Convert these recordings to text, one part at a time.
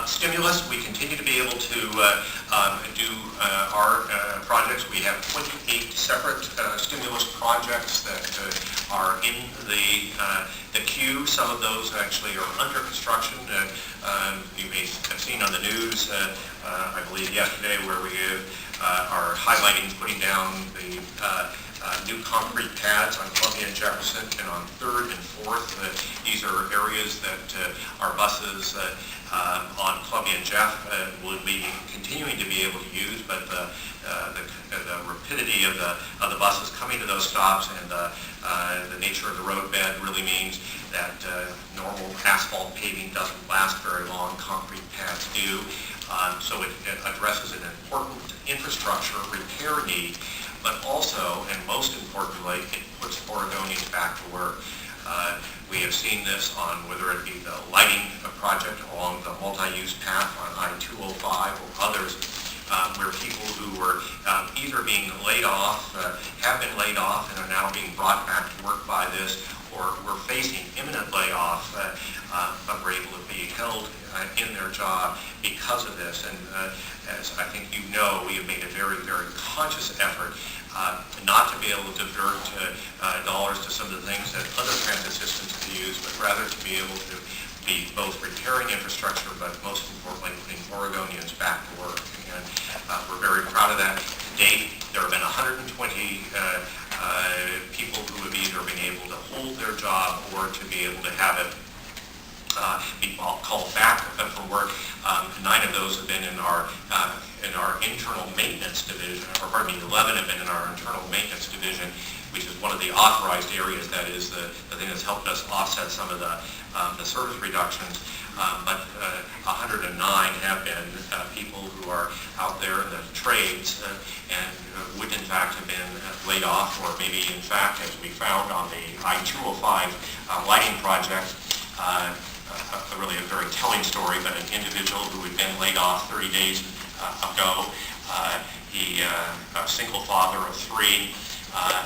Stimulus, we continue to be able to do our projects. We have 28 separate stimulus projects that are in the queue. Some of those actually are under construction. You may have seen on the news, I believe yesterday, where we are highlighting putting down the new concrete pads on Columbia and Jefferson and on 3rd and 4th. These are areas that our buses on Columbia and Jeff will be continuing to be able to use, but the rapidity of the buses coming to those stops and the nature of the road bed really means that normal asphalt paving doesn't last very long. Concrete pads do. So it addresses an important infrastructure repair need, but also, and most importantly, it puts Oregonians back to work. We have seen this on whether it be the lighting project along the multi-use path on I-205 or others, where people who were either being laid off, have been laid off and are now being brought back to work by this, or were facing imminent layoff, but were able to be held in their job because of this. And as I think you know, we have made a very, very conscious effort not to be able to divert dollars to some of the things that other transit systems have used, but rather to be able to be both repairing infrastructure, but most importantly, putting Oregonians back to work. And we're very proud of that. To date, there have been 120 people who have either been able to hold their job or to be able to have it be called back from work. 9 of those have been in our internal maintenance division, or pardon me, 11 have been in our internal maintenance division, which is one of the authorized areas. That is the thing that's helped us offset some of the service reductions. But 109 have been people who are out there in the trades and would in fact have been laid off, or maybe in fact, as we found on the I-205 lighting project, really a very telling story, but an individual who had been laid off 30 days ago. He a single father of 3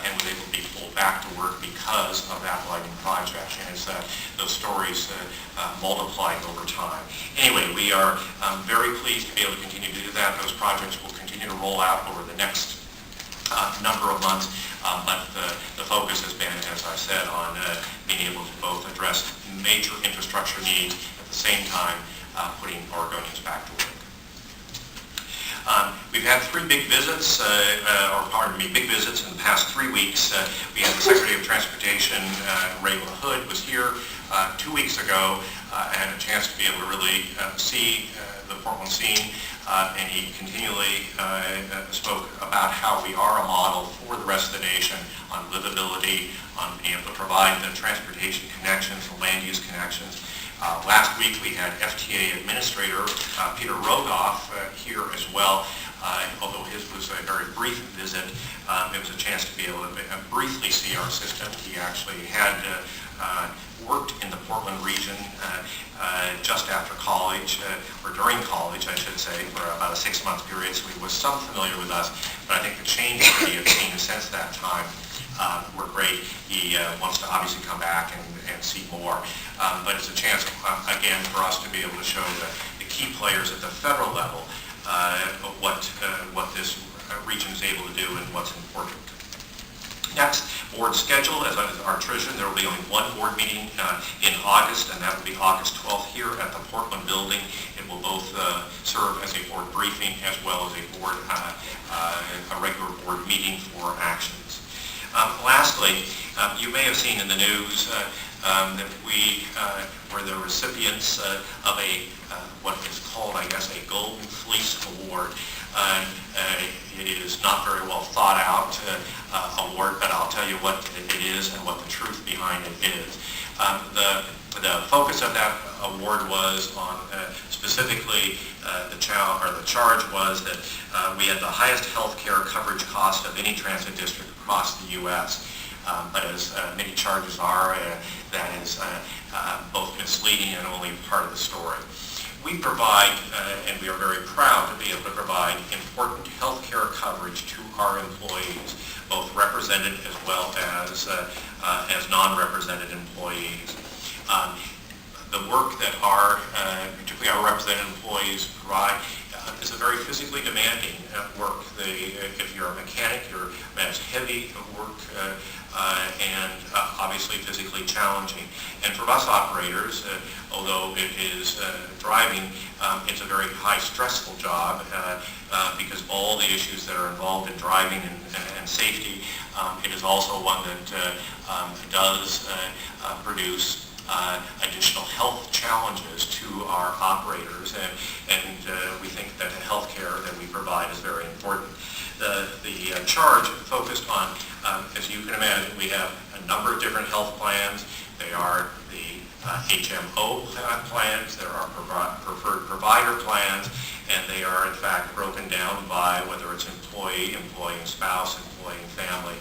and was able to be pulled back to work because of that lighting project. And it's, those stories multiplied over time. Anyway, we are very pleased to be able to continue to do that. Those projects will continue to roll out over the next number of months, but the focus has been, as I said, on being able to both address major infrastructure needs at the same time putting Oregonians back to work. We've had 3 big visits, big visits in the past 3 weeks. We had the Secretary of Transportation, Ray LaHood, was here 2 weeks ago. I had a chance to be able to really see the Portland scene, and he continually spoke about how we are a model for the rest of the nation on livability, on being able to provide the transportation connections, the land use connections. Last week we had FTA Administrator Peter Rogoff here as well. Although his was a very brief visit, it was a chance to be able to briefly see our system. He actually had worked in the Portland region just after college, or during college, I should say, for about a 6-month period, so he was some familiar with us. But I think the changes that he has seen since that time were great. He wants to obviously come back and see more. But it's a chance, again, for us to be able to show the key players at the federal level what this region is able to do and what's important. Next, board schedule. As our tradition, there will be only one board meeting in August, and that will be August 12th here at the Portland building. It will both serve as a board briefing as well as a regular board meeting for actions. Lastly, you may have seen in the news that we were the recipients of what is called, I guess, a Golden Fleece Award. It is not very well thought out award, but I'll tell you what it is and what the truth behind it is. The focus of that award was on specifically the charge was that we had the highest health care coverage cost of any transit district across the U.S. But as many charges are, that is both misleading and only part of the story. We provide, and we are very proud to be able to provide, important health care coverage to our employees, both represented as well as non-represented employees. The work that particularly our that employees provide is a very physically demanding work. If you're a mechanic, that's heavy work and obviously physically challenging. And for bus operators, although it is driving, it's a very high stressful job because of all the issues that are involved in driving and safety. It is also one that does produce additional health challenges to our operators, and we think that the health care that we provide is very important. The charge focused on, as you can imagine, we have a number of different health plans. They are the HMO plans, there are preferred provider plans, and they are in fact broken down by whether it's employee, employee and spouse, employee and family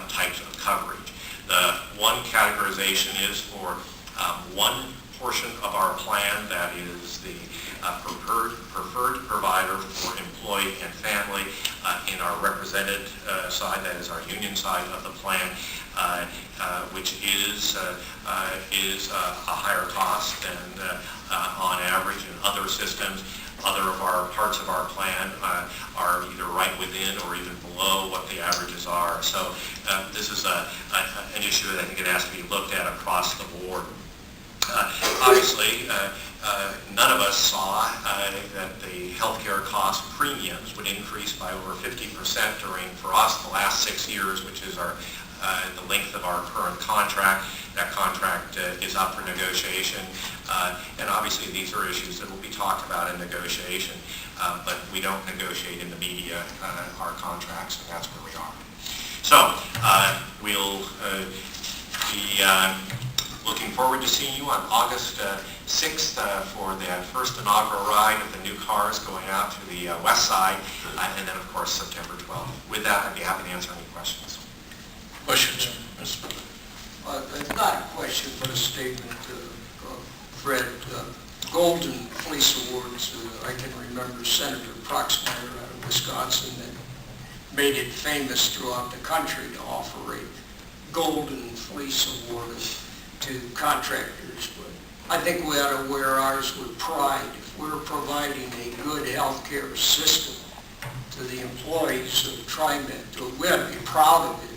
types of coverage. The one categorization is for one portion of our plan, that is the preferred provider for employee and family. In our represented side, that is our union side of the plan, which is a higher cost than on average in other systems. Other of our parts of our plan are either right within or even below what the averages are. So this is an issue that I think it has to be looked at across the board. Obviously, none of us saw that the healthcare cost premiums would increase by over 50% during, for us, the last 6 years, which is the length of our current contract. That contract is up for negotiation, and obviously these are issues that will be talked about in negotiation, but we don't negotiate in the media our contracts, and that's where we are. So we'll be looking forward to seeing you on August 6th for that first inaugural ride of the new cars going out to the west side, and then of course September 12th. With that, I'd be happy to answer any questions. Questions? It's not a question, but a statement, Fred. Golden Fleece Awards, I can remember Senator Proxmire out of Wisconsin that made it famous throughout the country to offer a Golden Fleece Award to contractors. But I think we ought to wear ours with pride. If we're providing a good health care system to the employees of TriMet, we ought to be proud of it.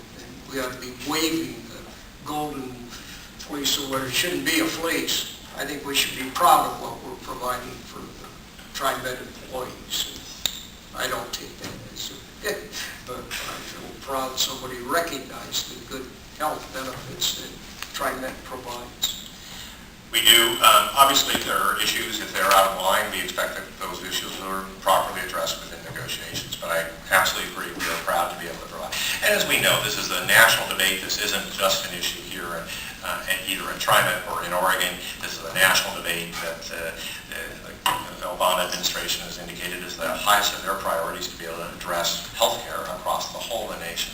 We ought to be waving the Golden Fleece Award. It shouldn't be a fleece. I think we should be proud of what we're providing for the TriMet employees. I don't take that as a hit, but I feel proud somebody recognized the good health benefits that TriMet provides. We do. Obviously, if there are issues, if they're out of line, we expect that those issues are properly addressed within negotiations. But I absolutely agree. We are proud to be able to provide. And as we know, this is a national debate. This isn't just an issue here either in TriMet or in Oregon. This is a national debate that the Obama administration has indicated is the highest of their priorities to be able to address health care across the whole of the nation.